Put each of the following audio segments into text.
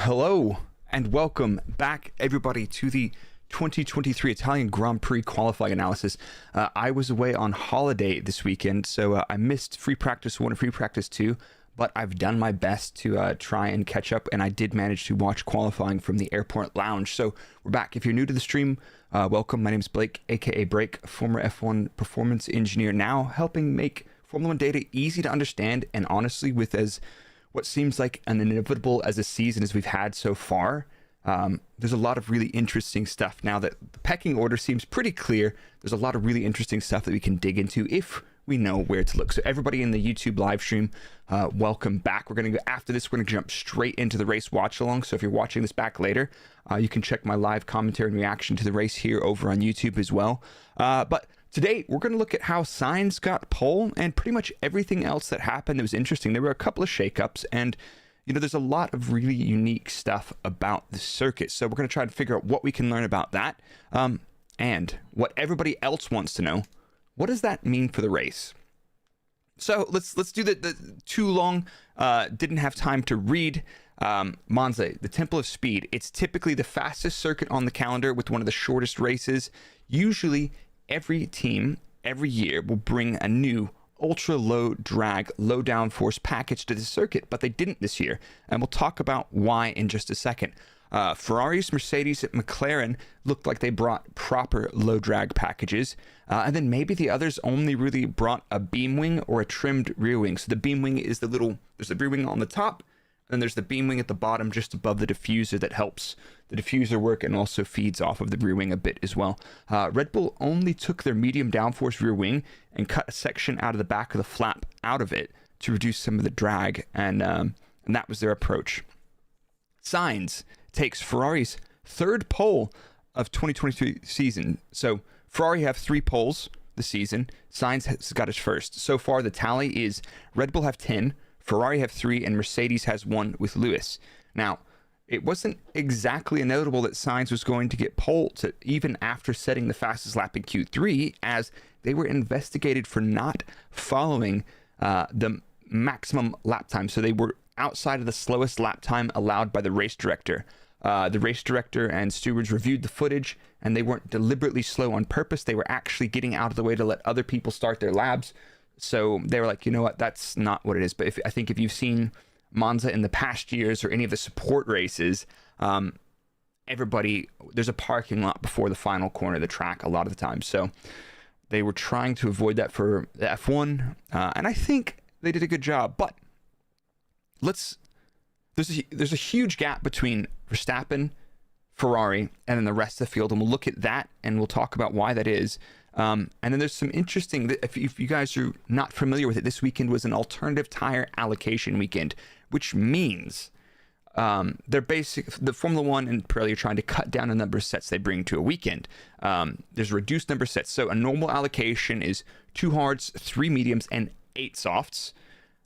Hello and welcome back, everybody, to the 2023 Italian Grand Prix qualifying analysis. I was away on holiday this weekend, so I missed free practice 1 and free practice 2, but I've done my best to try and catch up, and I did manage to watch qualifying from the airport lounge. So we're back. If you're new to the stream, welcome. My name is Blake, aka Break, former F1 performance engineer, now helping make Formula 1 data easy to understand, and honestly, with as what seems like an inevitable as a season as we've had so far, there's a lot of really interesting stuff. Now that the pecking order seems pretty clear, there's a lot of really interesting stuff that we can dig into if we know where to look. So everybody in the YouTube live stream, welcome back. We're going to go after this. We're going to jump straight into the race watch along. So if you're watching this back later, you can check my live commentary and reaction to the race here over on YouTube as well. But today, we're going to look at how Sainz got pole and pretty much everything else that happened that was interesting. There were a couple of shakeups, and there's a lot of really unique stuff about the circuit. So we're going to try to figure out what we can learn about that, and what everybody else wants to know. What does that mean for the race? So let's do the too long. Didn't have time to read. Monza, the Temple of Speed. It's typically the fastest circuit on the calendar with one of the shortest races. Usually, every team every year will bring a new ultra low drag, low downforce package to the circuit, but they didn't this year, and we'll talk about why in just a second. Ferraris, Mercedes, McLaren looked like they brought proper low drag packages, and then maybe the others only really brought a beam wing or a trimmed rear wing. So the beam wing is there's the rear wing on the top, and there's the beam wing at the bottom just above the diffuser that helps the diffuser work and also feeds off of the rear wing a bit as well. Red Bull only took their medium downforce rear wing and cut a section out of the back of the flap out of it to reduce some of the drag, and that was their approach. Sainz takes Ferrari's third pole of 2023 season. So Ferrari have 3 poles this season. Sainz has got his first. So far, the tally is Red Bull have 10, Ferrari have 3, and Mercedes has 1 with Lewis. Now, it wasn't exactly notable that Sainz was going to get pole even after setting the fastest lap in Q3, as they were investigated for not following the maximum lap time. So they were outside of the slowest lap time allowed by the race director. The race director and stewards reviewed the footage, and they weren't deliberately slow on purpose. They were actually getting out of the way to let other people start their laps. So they were like, you know what, that's not what it is. But I think if you've seen Monza in the past years or any of the support races, there's a parking lot before the final corner of the track a lot of the time. So they were trying to avoid that for the F1, and I think they did a good job. But there's a huge gap between Verstappen, Ferrari, and then the rest of the field, and we'll look at that and we'll talk about why that is. And then there's some interesting, if you guys are not familiar with it, this weekend was an alternative tire allocation weekend, which means the Formula 1 and Pirelli are trying to cut down the number of sets they bring to a weekend. There's a reduced number of sets. So a normal allocation is 2 hards, 3 mediums, and 8 softs.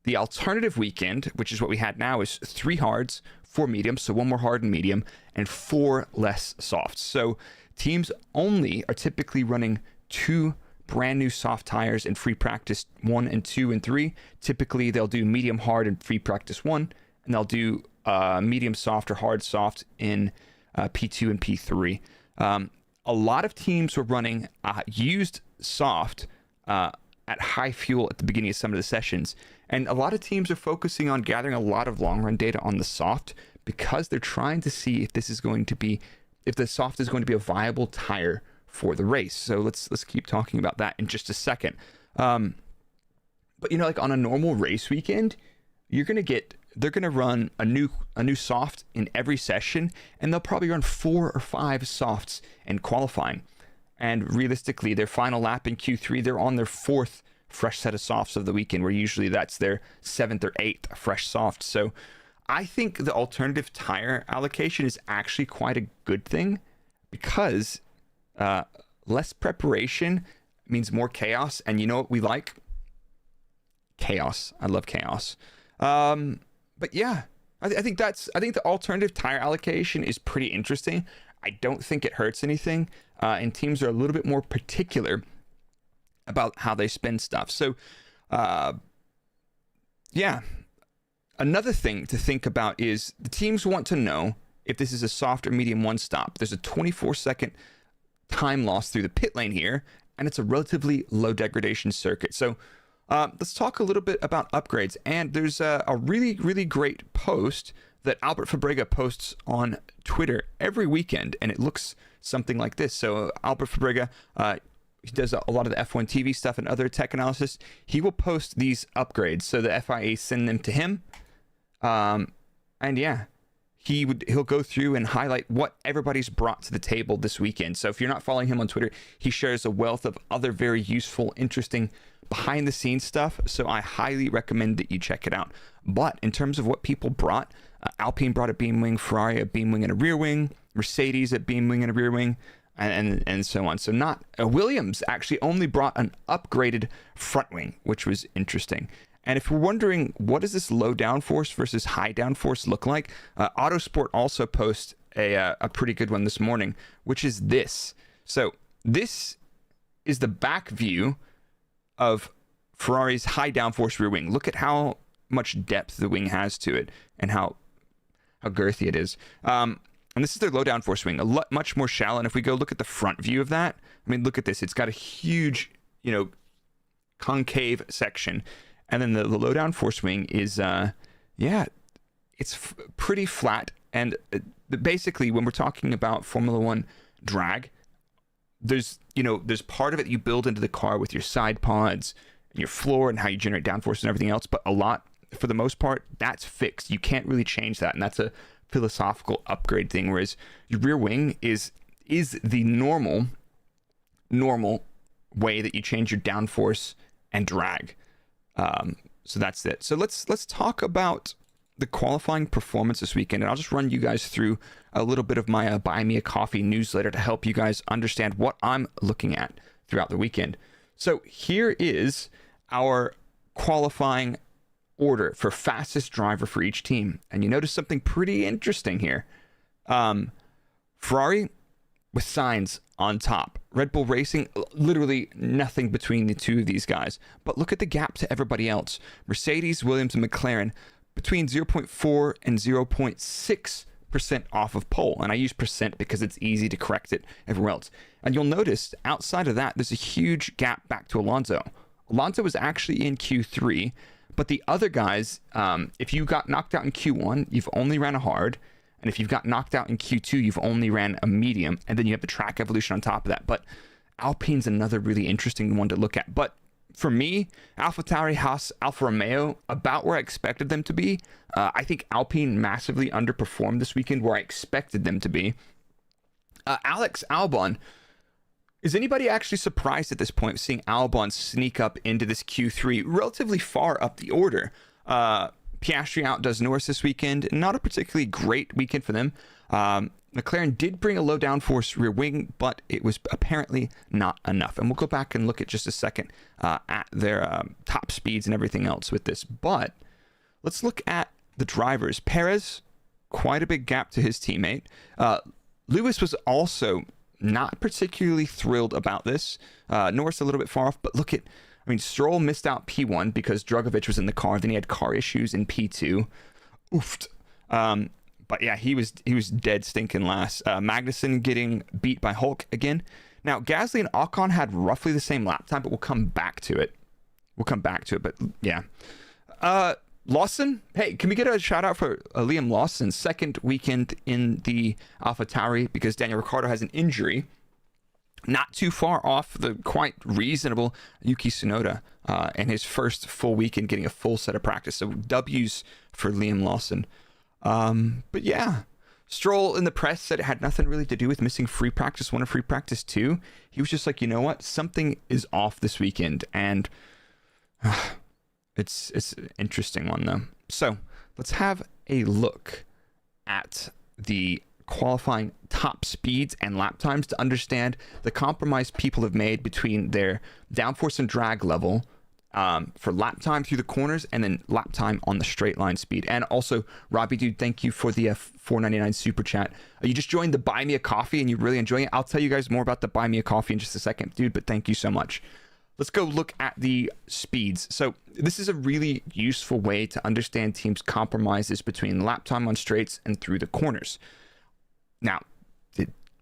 The alternative weekend, which is what we had now, is 3 hards, 4 mediums, so 1 more hard and medium, and 4 less softs. So teams only are typically running 2 brand new soft tires in free practice 1 and 2 and 3. Typically they'll do medium hard in free practice 1, and they'll do medium soft or hard soft in P2 and P3. A lot of teams were running used soft at high fuel at the beginning of some of the sessions, and a lot of teams are focusing on gathering a lot of long run data on the soft because they're trying to see if the soft is going to be a viable tire for the race. So let's keep talking about that in just a second. But like on a normal race weekend, they're gonna run a new soft in every session, and they'll probably run 4 or 5 softs in qualifying. And realistically, their final lap in Q3, they're on their 4th fresh set of softs of the weekend, where usually that's their 7th or 8th fresh soft. So I think the alternative tire allocation is actually quite a good thing, because less preparation means more chaos, and you know what we like? Chaos. I love chaos. But yeah, I think the alternative tire allocation is pretty interesting. I don't think it hurts anything, and teams are a little bit more particular about how they spend stuff. So yeah, another thing to think about is the teams want to know if this is a soft or medium one stop. There's a 24-second time loss through the pit lane here, and it's a relatively low degradation circuit. So let's talk a little bit about upgrades. And there's a really, really great post that Albert Fabrega posts on Twitter every weekend, and it looks something like this. So Albert Fabrega, he does a lot of the F1 TV stuff and other tech analysis. He will post these upgrades, so the FIA send them to him, and yeah, he'll go through and highlight what everybody's brought to the table this weekend. So if you're not following him on Twitter, he shares a wealth of other very useful, interesting behind the scenes stuff. So I highly recommend that you check it out. But in terms of what people brought, Alpine brought a beam wing, Ferrari a beam wing and a rear wing, Mercedes a beam wing and a rear wing, and so on. So not Williams actually only brought an upgraded front wing, which was interesting. And if you're wondering, what does this low downforce versus high downforce look like? Autosport also posts a pretty good one this morning, which is this. So this is the back view of Ferrari's high downforce rear wing. Look at how much depth the wing has to it and how girthy it is. And this is their low downforce wing, much more shallow. And if we go look at the front view of that, I mean, look at this. It's got a huge, concave section. And then the low downforce wing is, it's pretty flat. And basically, when we're talking about Formula One drag, there's part of it you build into the car with your side pods and your floor and how you generate downforce and everything else. But a lot, for the most part, that's fixed. You can't really change that. And that's a philosophical upgrade thing. Whereas your rear wing is the normal way that you change your downforce and drag. So that's it. So let's talk about the qualifying performance this weekend, and I'll just run you guys through a little bit of my Buy Me a Coffee newsletter to help you guys understand what I'm looking at throughout the weekend. So here is our qualifying order for fastest driver for each team, and you notice something pretty interesting here. Ferrari with Sainz on top. Red Bull Racing, literally nothing between the two of these guys. But look at the gap to everybody else. Mercedes, Williams, and McLaren between 0.4 and 0.6% off of pole. And I use percent because it's easy to correct it everywhere else. And you'll notice outside of that, there's a huge gap back to Alonso. Alonso was actually in Q3, but the other guys, if you got knocked out in Q1, you've only ran a hard. And if you've got knocked out in Q2, you've only ran a medium, and then you have the track evolution on top of that. But Alpine's another really interesting one to look at. But for me, AlphaTauri, Haas, Alfa Romeo, about where I expected them to be. I think Alpine massively underperformed this weekend where I expected them to be. Alex Albon, is anybody actually surprised at this point seeing Albon sneak up into this Q3 relatively far up the order? Piastri outdoes Norris this weekend. Not a particularly great weekend for them. McLaren did bring a low downforce rear wing, but it was apparently not enough. And we'll go back and look at just a second at their top speeds and everything else with this. But let's look at the drivers. Perez, quite a big gap to his teammate. Lewis was also not particularly thrilled about this. Norris a little bit far off, but look at, Stroll missed out P1 because Drugovich was in the car. Then he had car issues in P2. Oofed. But yeah, he was dead stinking last. Magnussen getting beat by Hulk again. Now, Gasly and Ocon had roughly the same lap time, but we'll come back to it. But yeah. Lawson, hey, can we get a shout out for Liam Lawson's second weekend in the AlphaTauri because Daniel Ricciardo has an injury. Not too far off the quite reasonable Yuki Tsunoda and his first full weekend getting a full set of practice. So W's for Liam Lawson. But yeah, Stroll in the press said it had nothing really to do with missing free practice 1 or free practice 2. He was just like, you know what? Something is off this weekend. And it's an interesting one, though. So let's have a look at the qualifying top speeds and lap times to understand the compromise people have made between their downforce and drag level for lap time through the corners and then lap time on the straight line speed. And also, Robbie Dude, thank you for the $4.99 super chat. You just joined the Buy Me a Coffee and you're really enjoying it. I'll tell you guys more about the Buy Me a Coffee in just a second, dude, but thank you so much. let's go look at the speeds. So this is a really useful way to understand teams' compromises between lap time on straights and through the corners. Now,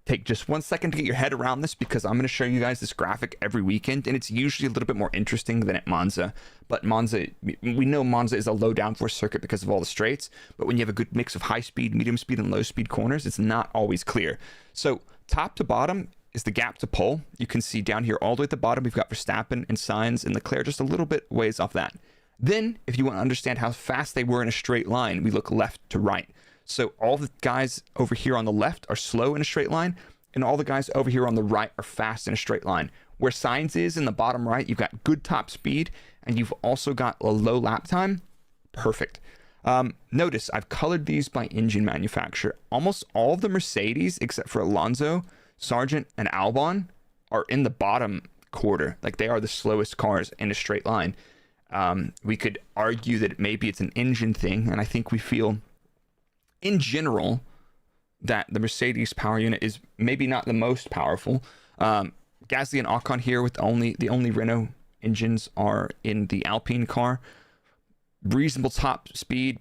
take just 1 second to get your head around this, because I'm going to show you guys this graphic every weekend, and it's usually a little bit more interesting than at Monza. But Monza, we know Monza is a low downforce circuit because of all the straights, but when you have a good mix of high speed, medium speed, and low speed corners, it's not always clear. So top to bottom is the gap to pole. You can see down here all the way at the bottom, we've got Verstappen and Sainz and Leclerc just a little bit ways off that. Then, if you want to understand how fast they were in a straight line, we look left to right. So all the guys over here on the left are slow in a straight line, and all the guys over here on the right are fast in a straight line. Where Sainz is in the bottom right, you've got good top speed, and you've also got a low lap time. Perfect. Notice I've colored these by engine manufacturer. Almost all of the Mercedes, except for Alonso, Sargent, and Albon, are in the bottom quarter. Like, they are the slowest cars in a straight line. We could argue that maybe it's an engine thing, and I think we feel in general that the Mercedes power unit is maybe not the most powerful. Gasly and Ocon here with the only Renault engines are in the Alpine car. Reasonable top speed,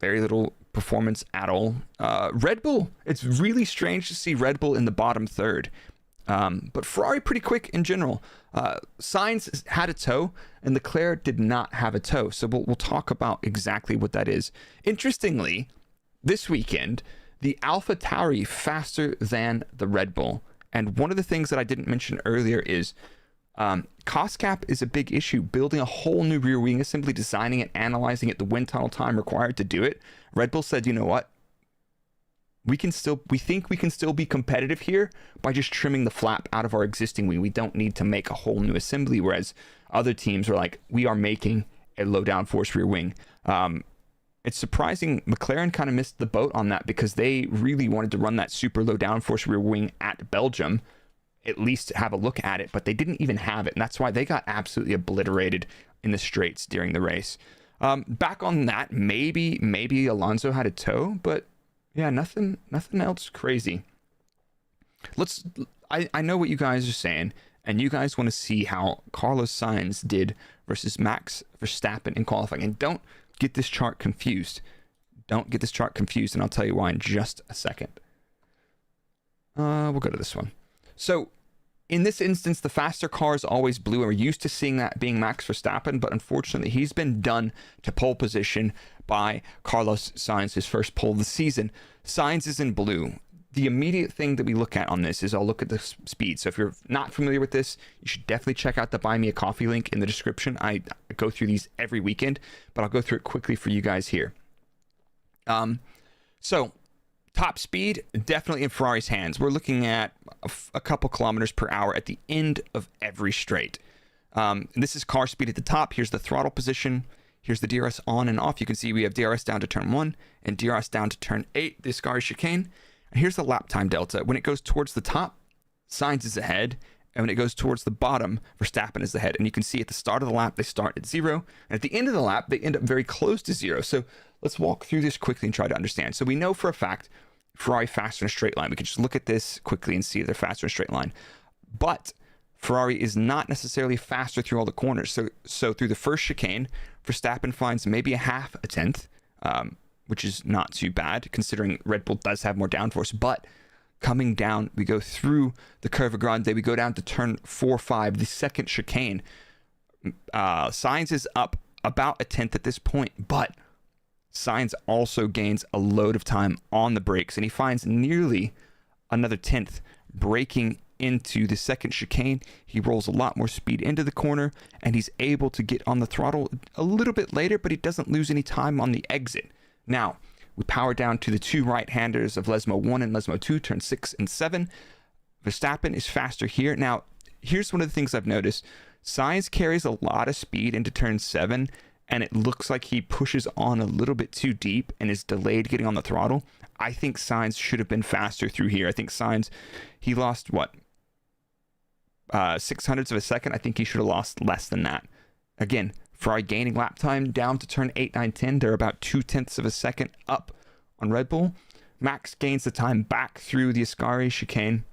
very little performance at all. Red Bull, it's really strange to see Red Bull in the bottom third. But Ferrari pretty quick in general. Sainz had a toe, and Leclerc did not have a toe. So we'll talk about exactly what that is. Interestingly, this weekend, the AlphaTauri faster than the Red Bull. And one of the things that I didn't mention earlier is cost cap is a big issue. Building a whole new rear wing assembly, designing it, analyzing it, the wind tunnel time required to do it. Red Bull said, you know what? We think we can still be competitive here by just trimming the flap out of our existing wing. We don't need to make a whole new assembly, whereas other teams are like, we are making a low downforce rear wing. It's surprising McLaren kind of missed the boat on that, because they really wanted to run that super low downforce rear wing at Belgium, at least have a look at it, but they didn't even have it, and that's why they got absolutely obliterated in the straights during the race. Back on that, maybe Alonso had a toe, but yeah, nothing else crazy. I know what you guys are saying, and you guys want to see how Carlos Sainz did versus Max Verstappen in qualifying, and don't get this chart confused. And I'll tell you why in just a second. We'll go to this one. So in this instance, the faster car is always blue, and we're used to seeing that being Max Verstappen, but unfortunately he's been done to pole position by Carlos Sainz, his first pole of the season. Sainz is in blue. The immediate thing that we look at on this is I'll look at the speed. So if you're not familiar with this, you should definitely check out the Buy Me a Coffee link in the description. I go through these every weekend, but I'll go through it quickly for you guys here. So top speed, definitely in Ferrari's hands. We're looking at a couple kilometers per hour at the end of every straight. This is car speed at the top. Here's the throttle position. Here's the DRS on and off. You can see we have DRS down to turn 1 and DRS down to turn 8, the Ascari chicane. And here's the lap time delta. When it goes towards the top, Sainz is ahead. And when it goes towards the bottom, Verstappen is ahead. And you can see at the start of the lap, they start at 0. And at the end of the lap, they end up very close to 0. So let's walk through this quickly and try to understand. So we know for a fact, Ferrari faster in a straight line. We can just look at this quickly and see they're faster in a straight line. But Ferrari is not necessarily faster through all the corners. So through the first chicane, Verstappen finds maybe a half a tenth, which is not too bad considering Red Bull does have more downforce. But coming down, we go through the Curva Grande, we go down to turn 4-5, the second chicane. Sainz is up about a tenth at this point, but Sainz also gains a load of time on the brakes, and he finds nearly another tenth braking into the second chicane. He rolls a lot more speed into the corner, and he's able to get on the throttle a little bit later, but he doesn't lose any time on the exit. Now, we power down to the two right-handers of Lesmo 1 and Lesmo 2, turn 6 and 7. Verstappen is faster here. Now, here's one of the things I've noticed. Sainz carries a lot of speed into turn 7, and it looks like he pushes on a little bit too deep and is delayed getting on the throttle. I think Sainz should have been faster through here. I think Sainz, he lost, 600ths of a second. I think he should have lost less than that. Again, Ferrari gaining lap time down to turn 8, 9, 10. They're about 0.2 of a second up on Red Bull. Max gains the time back through the Ascari chicane.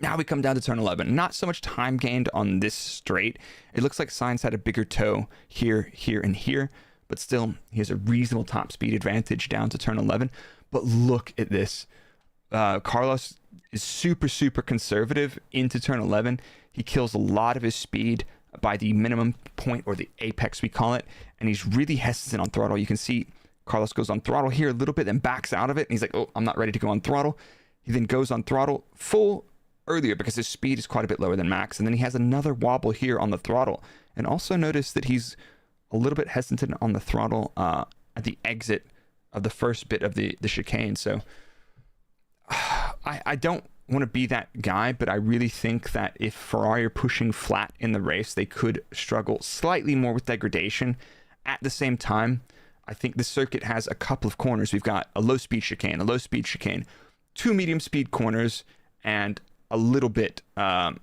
Now we come down to turn 11. Not so much time gained on this straight. It looks like Sainz had a bigger toe here, here, and here, but still, he has a reasonable top speed advantage down to turn 11. But look at this. Carlos is super, super conservative into turn 11. He kills a lot of his speed by the minimum point, or the apex we call it, and he's really hesitant on throttle. You can see Carlos goes on throttle here a little bit, then backs out of it, and he's like, oh, I'm not ready to go on throttle. He then goes on throttle full earlier because his speed is quite a bit lower than Max, and then he has another wobble here on the throttle. And also notice that he's a little bit hesitant on the throttle at the exit of the first bit of the chicane. So I don't want to be that guy, but I really think that if Ferrari are pushing flat in the race, they could struggle slightly more with degradation. At the same time, I think the circuit has a couple of corners. We've got a low speed chicane, two medium speed corners, and a little bit around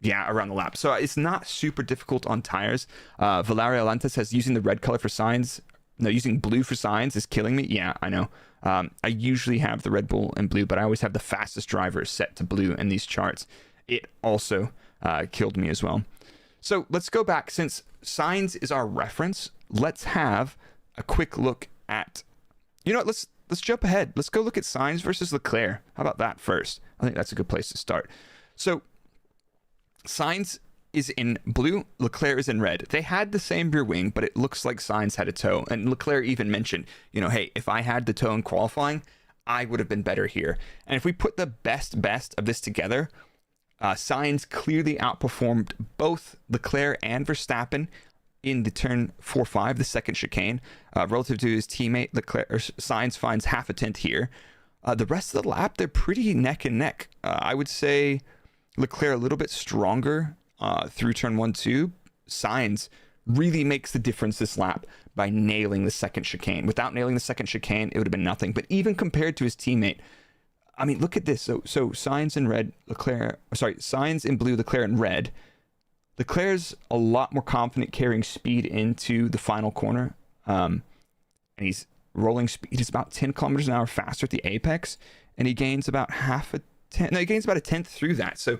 the lap. So it's not super difficult on tires. Valerio Lantas says using the red color for Sainz, no, using blue for Sainz is killing me. Yeah, I know. I usually have the Red Bull and blue, but I always have the fastest drivers set to blue in these charts. It also killed me as well. So let's go back. Since Sainz is our reference, let's have a quick look at, you know what, let's jump ahead. Let's go look at Sainz versus Leclerc. How about that first? I think that's a good place to start. So Sainz is in blue, Leclerc is in red. They had the same rear wing, but it looks like Sainz had a toe. And Leclerc even mentioned, hey, if I had the toe in qualifying, I would have been better here. And if we put the best of this together, Sainz clearly outperformed both Leclerc and Verstappen in the turn 4-5, the second chicane, relative to his teammate. Sainz finds half a tenth here. The rest of the lap, they're pretty neck and neck. I would say Leclerc a little bit stronger through turn 1-2. Sainz really makes the difference this lap by nailing the second chicane. Without nailing the second chicane, it would have been nothing. But even compared to his teammate, I mean, look at this. So Sainz in red, Sainz in blue, Leclerc in red. Leclerc's a lot more confident carrying speed into the final corner. And he's rolling speed is about 10 kilometers an hour faster at the apex. And he gains about he gains about a tenth through that. So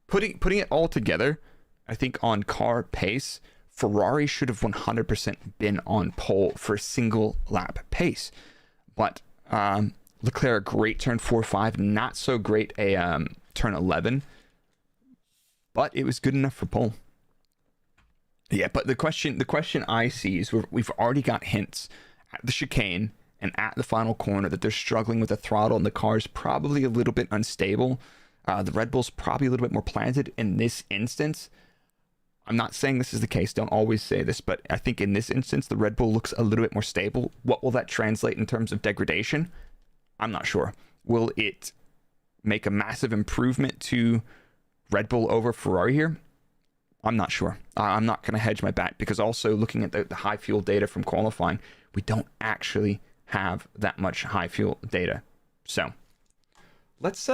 putting it all together, I think on car pace, Ferrari should have 100% been on pole for a single lap pace. But Leclerc, great turn 4-5, not so great a turn 11, but it was good enough for pole. Yeah, but the question I see is we've already got hints at the chicane and at the final corner that they're struggling with the throttle, and the car's probably a little bit unstable. The Red Bull's probably a little bit more planted in this instance. I'm not saying this is the case. Don't always say this, but I think in this instance, the Red Bull looks a little bit more stable. What will that translate in terms of degradation? I'm not sure. Will it make a massive improvement to Red Bull over Ferrari here? I'm not sure. I'm not going to hedge my bet, because also looking at the high fuel data from qualifying, we don't actually have that much high fuel data. So let's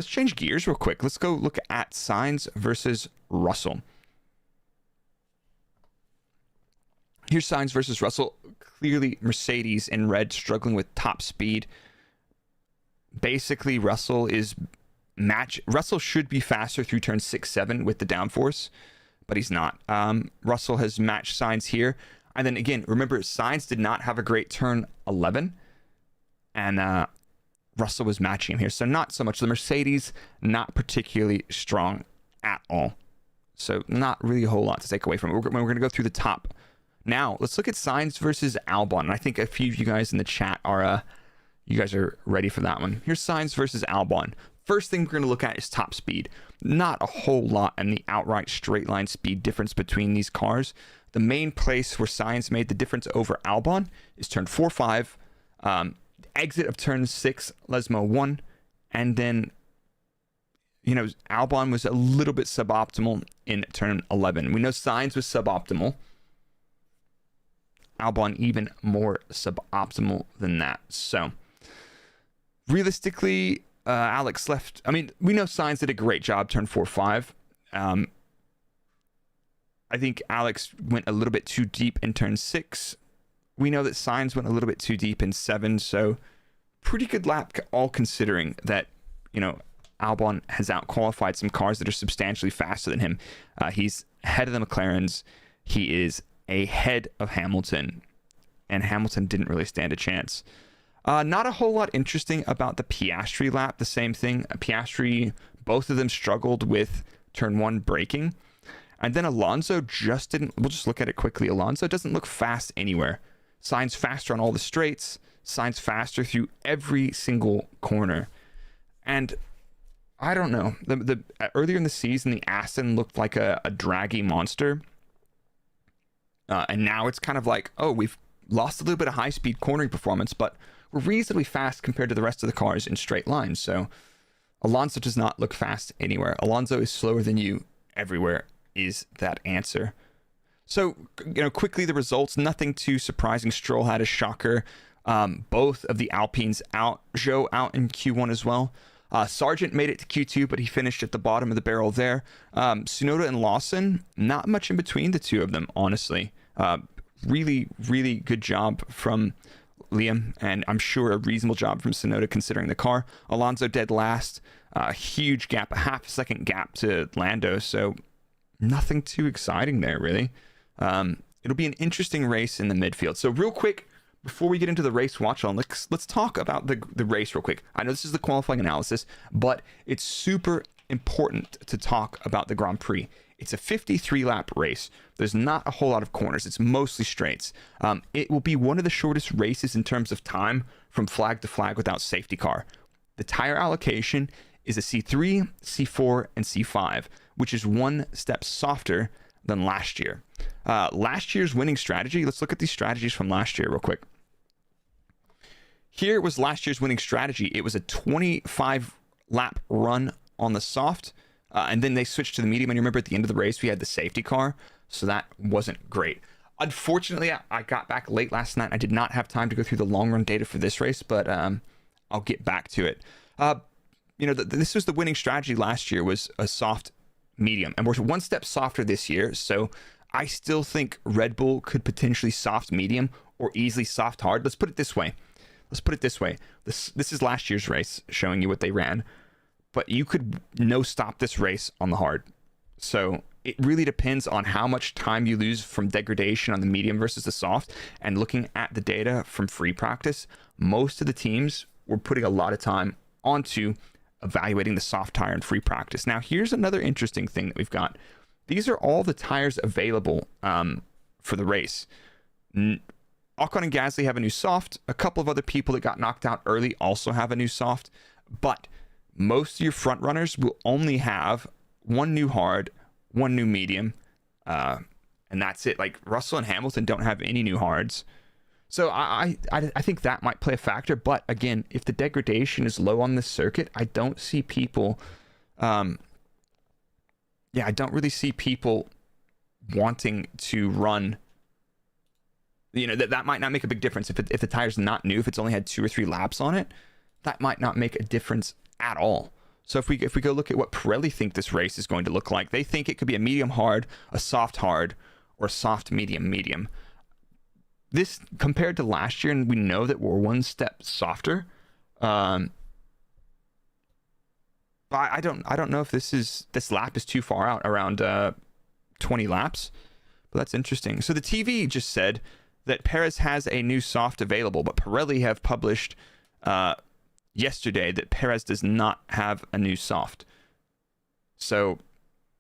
change gears real quick. Let's go look at Sainz versus Russell. Here's Sainz versus Russell. Clearly Mercedes in red struggling with top speed. Basically Russell should be faster through turn 6-7 with the downforce, but he's not. Russell has matched Sainz here. And then again, remember, Sainz did not have a great turn 11, and Russell was matching him here. So not so much. The Mercedes, not particularly strong at all. So not really a whole lot to take away from it. We're going to go through the top. Now, let's look at Sainz versus Albon. And I think a few of you guys in the chat are ready for that one. Here's Sainz versus Albon. First thing we're going to look at is top speed. Not a whole lot in the outright straight line speed difference between these cars. The main place where Sainz made the difference over Albon is turn 4-5, exit of turn 6, Lesmo 1, and then, Albon was a little bit suboptimal in turn 11. We know Sainz was suboptimal. Albon even more suboptimal than that. So, realistically, Alex left. I mean, we know Sainz did a great job turn 4-5. I think Alex went a little bit too deep in turn 6. We know that Sainz went a little bit too deep in 7. So pretty good lap, all considering that Albon has out-qualified some cars that are substantially faster than him. He's ahead of the McLarens. He is ahead of Hamilton, and Hamilton didn't really stand a chance. Not a whole lot interesting about the Piastri lap. The same thing. Piastri, both of them struggled with turn 1 braking. And then Alonso just didn't... We'll just look at it quickly. Alonso doesn't look fast anywhere. Sainz faster on all the straights. Sainz faster through every single corner. And I don't know. Earlier in the season, the Aston looked like a draggy monster. And now it's kind of like, oh, we've lost a little bit of high-speed cornering performance, but we're reasonably fast compared to the rest of the cars in straight lines. So Alonso does not look fast anywhere. Alonso is slower than you everywhere is that answer. So, quickly the results, nothing too surprising. Stroll had a shocker. Both of the Alpines out. Zhou out in Q1 as well. Sargent made it to Q2, but he finished at the bottom of the barrel there. Tsunoda and Lawson, not much in between the two of them, honestly. Really, really good job from Liam, and I'm sure a reasonable job from Tsunoda considering the car. Alonso dead last. Huge gap, a half a second gap to Lando, so nothing too exciting there, really. It'll be an interesting race in the midfield. So real quick, before we get into the race watch on, let's talk about the race real quick. I know this is the qualifying analysis, but it's super important to talk about the Grand Prix. It's a 53-lap race. There's not a whole lot of corners. It's mostly straights. It will be one of the shortest races in terms of time from flag to flag without safety car. The tire allocation is a C3, C4, and C5, which is one step softer than last year. Last year's winning strategy, let's look at these strategies from last year real quick. Here was last year's winning strategy. It was a 25-lap run on the soft, and then they switched to the medium. And you remember at the end of the race, we had the safety car, so that wasn't great. Unfortunately, I got back late last night. I did not have time to go through the long-run data for this race, but I'll get back to it. This was the winning strategy last year, was a soft medium, and we're one step softer this year, so I still think Red Bull could potentially soft medium or easily soft hard. Let's put it this way. This is last year's race, showing you what they ran, but you could no stop this race on the hard. So it really depends on how much time you lose from degradation on the medium versus the soft. And looking at the data from free practice, most of the teams were putting a lot of time onto evaluating the soft tire in free practice. Now, here's another interesting thing that we've got. These are all the tires available for the race. Ocon and Gasly have a new soft. A couple of other people that got knocked out early also have a new soft. But most of your front runners will only have one new hard, one new medium, and that's it. Like Russell and Hamilton don't have any new hards. So I think that might play a factor. But again, if the degradation is low on this circuit, I don't see people... I don't really see people wanting to run... that might not make a big difference. If the tire's not new, if it's only had 2 or 3 laps on it, that might not make a difference at all. So if we go look at what Pirelli think this race is going to look like, they think it could be a medium hard, a soft hard, or a soft medium. This compared to last year, and we know that we're one step softer. But I don't know if this lap is too far out, around 20 laps. But that's interesting. So the TV just said that Perez has a new soft available, but Pirelli have published yesterday that Perez does not have a new soft. So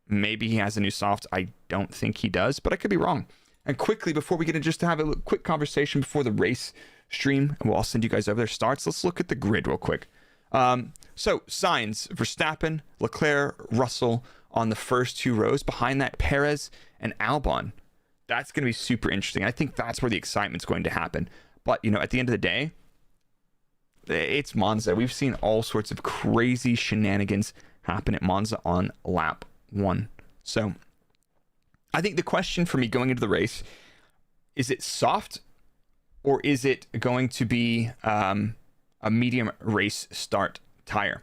maybe he has a new soft. I don't think he does, but I could be wrong. And quickly, before we get into just to have a quick conversation before the race stream, and I'll send you guys over there starts, let's look at the grid real quick. So Sainz, Verstappen, Leclerc, Russell on the first 2 rows. Behind that, Perez and Albon. That's going to be super interesting. I think that's where the excitement's going to happen. But, at the end of the day, it's Monza. We've seen all sorts of crazy shenanigans happen at Monza on lap 1. So I think the question for me going into the race, is it soft or is it going to be a medium race start tire?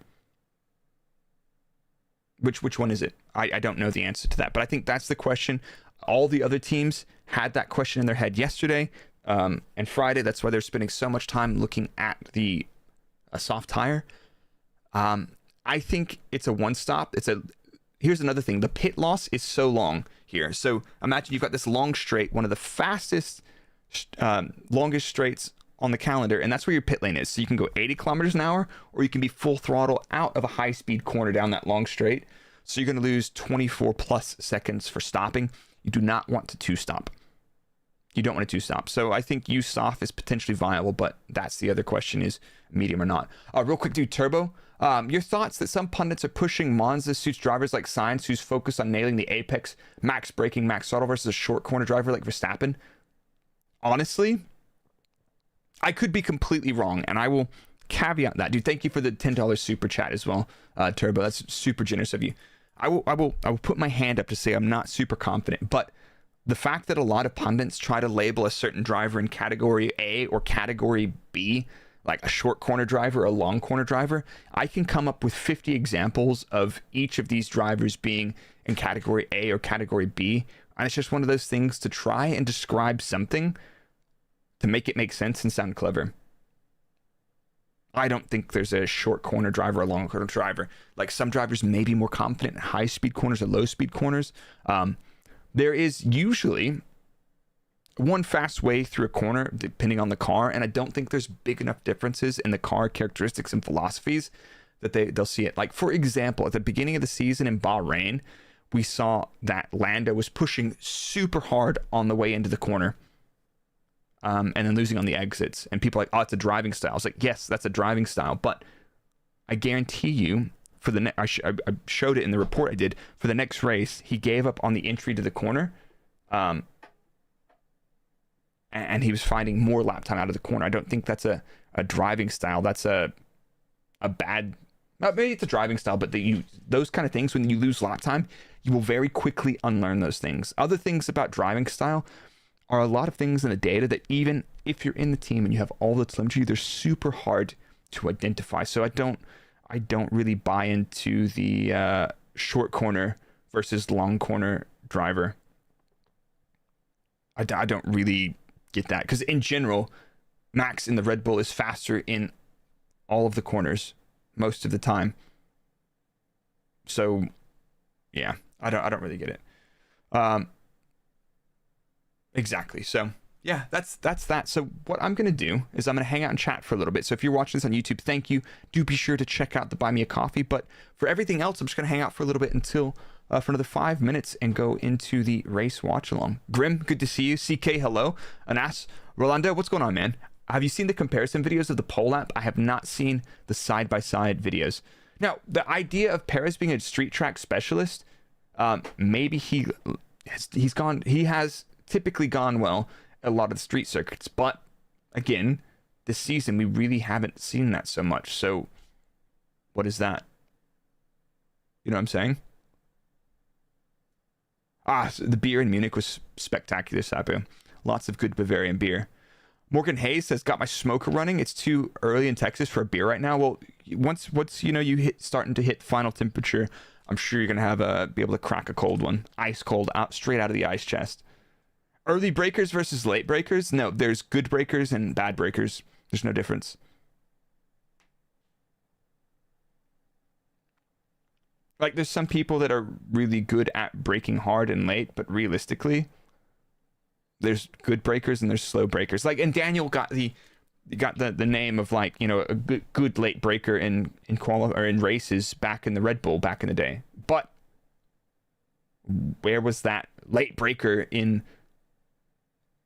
Which one is it? I don't know the answer to that, but I think that's the question. All the other teams had that question in their head yesterday and Friday. That's why they're spending so much time looking at a soft tire. I think it's a one stop. Here's another thing. The pit loss is so long here. So imagine you've got this long straight, one of the fastest, longest straights on the calendar, and that's where your pit lane is. So you can go 80 kilometers an hour, or you can be full throttle out of a high speed corner down that long straight. So you're going to lose 24 plus seconds for stopping. You do not want to two-stop. You don't want to two-stop. So I think use soft is potentially viable, but that's the other question, is medium or not. Real quick, dude, Turbo. Your thoughts that some pundits are pushing Monza suits drivers like Sainz, who's focused on nailing the apex, max braking, max throttle, versus a short corner driver like Verstappen? Honestly, I could be completely wrong, and I will caveat that. Dude, thank you for the $10 super chat as well, Turbo. That's super generous of you. I will put my hand up to say I'm not super confident, but the fact that a lot of pundits try to label a certain driver in category A or category B, like a short corner driver or a long corner driver, I can come up with 50 examples of each of these drivers being in category A or category B. And it's just one of those things to try and describe something to make it make sense and sound clever. I don't think there's a short corner driver or a long corner driver. Like, some drivers may be more confident in high speed corners or low speed corners. There is usually one fast way through a corner depending on the car, and I don't think there's big enough differences in the car characteristics and philosophies that they'll see it. Like, for example, at the beginning of the season in Bahrain, we saw that Lando was pushing super hard on the way into the corner, and then losing on the exits, and people are like, oh, it's a driving style. I was like, yes, that's a driving style, but I guarantee you, for the I showed it in the report I did, for the next race, he gave up on the entry to the corner, and he was finding more lap time out of the corner. I don't think that's a driving style. That's a bad, maybe it's a driving style, but those kind of things, when you lose lap time, you will very quickly unlearn those things. Other things about driving style are a lot of things in the data that, even if you're in the team and you have all the telemetry, they're super hard to identify. So I don't really buy into the short corner versus long corner driver. I don't really get that, because in general, Max in the Red Bull is faster in all of the corners most of the time. So yeah, I don't really get it. Exactly. So yeah, that's that. So what I'm going to do is I'm going to hang out and chat for a little bit. So if you're watching this on YouTube, thank you. Do be sure to check out the Buy Me a Coffee. But for everything else, I'm just going to hang out for a little bit until for another 5 minutes and go into the race watch along. Grim, good to see you. CK, hello. Anas, Rolando, what's going on, man? Have you seen the comparison videos of the pole lap? I have not seen the side-by-side videos. Now, the idea of Perez being a street track specialist, maybe he has typically gone well a lot of the street circuits, but again, this season we really haven't seen that so much. So what is that? You know what I'm saying? So the beer in Munich was spectacular, Sapo. Lots of good Bavarian beer. Morgan Hayes says, got my smoker running. It's too early in Texas for a beer right now. Well, once you starting to hit final temperature, I'm sure you're gonna be able to crack a cold one, ice cold, straight out of the ice chest. Early breakers versus late breakers? No, there's good breakers and bad breakers. There's no difference. Like, there's some people that are really good at braking hard and late, but realistically, there's good breakers and there's slow breakers. Like, and Daniel got the name of, like, you know, a good late breaker in races back in the Red Bull back in the day. But where was that late breaker in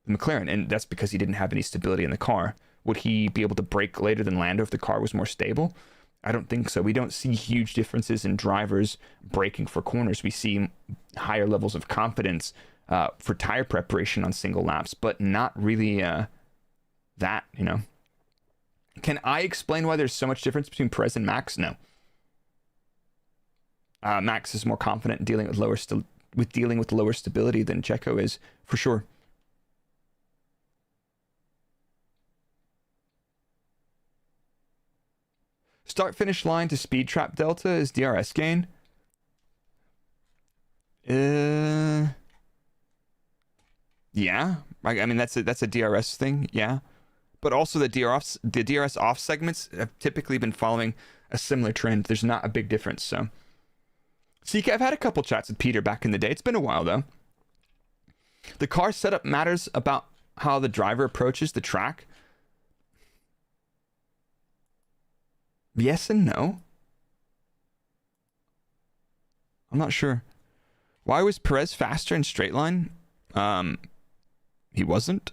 the McLaren? And that's because he didn't have any stability in the car. Would he be able to brake later than Lando if the car was more stable? I don't think so. We don't see huge differences in drivers braking for corners. We see higher levels of confidence for tire preparation on single laps, but not really that, you know. Can I explain why there's so much difference between Perez and Max? No. Max is more confident in dealing with lower stability than Checo is, for sure. Start finish line to speed trap delta is DRS gain. Yeah, I mean that's a DRS thing, yeah. But also the DRS off segments have typically been following a similar trend. There's not a big difference. So, CK, I've had a couple chats with Peter back in the day. It's been a while though. The car setup matters about how the driver approaches the track. Yes and no. I'm not sure. Why was Perez faster in straight line? He wasn't.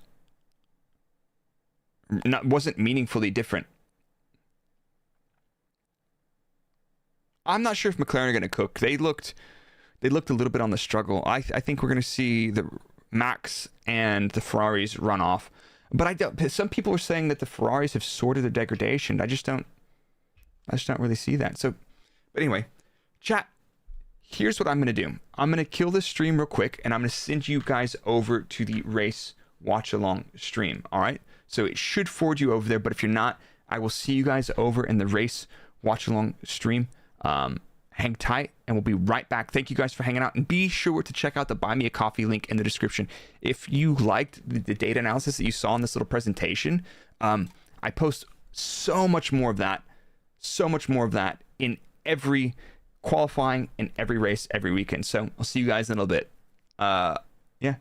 Wasn't meaningfully different. I'm not sure if McLaren are going to cook. They looked a little bit on the struggle. I think we're going to see the Max and the Ferraris run off. But I don't. Some people are saying that the Ferraris have sorted their degradation. I just don't really see that. So, but anyway, chat. Here's what I'm going to do. I'm going to kill this stream real quick, and I'm going to send you guys over to the race watch along stream. All right. So it should forward you over there. But if you're not, I will see you guys over in the race watch along stream. Hang tight, and we'll be right back. Thank you guys for hanging out, and be sure to check out the Buy Me a Coffee link in the description. If you liked the data analysis that you saw in this little presentation, I post so much more of that in every qualifying, in every race, every weekend. So I'll see you guys in a little bit. Yeah,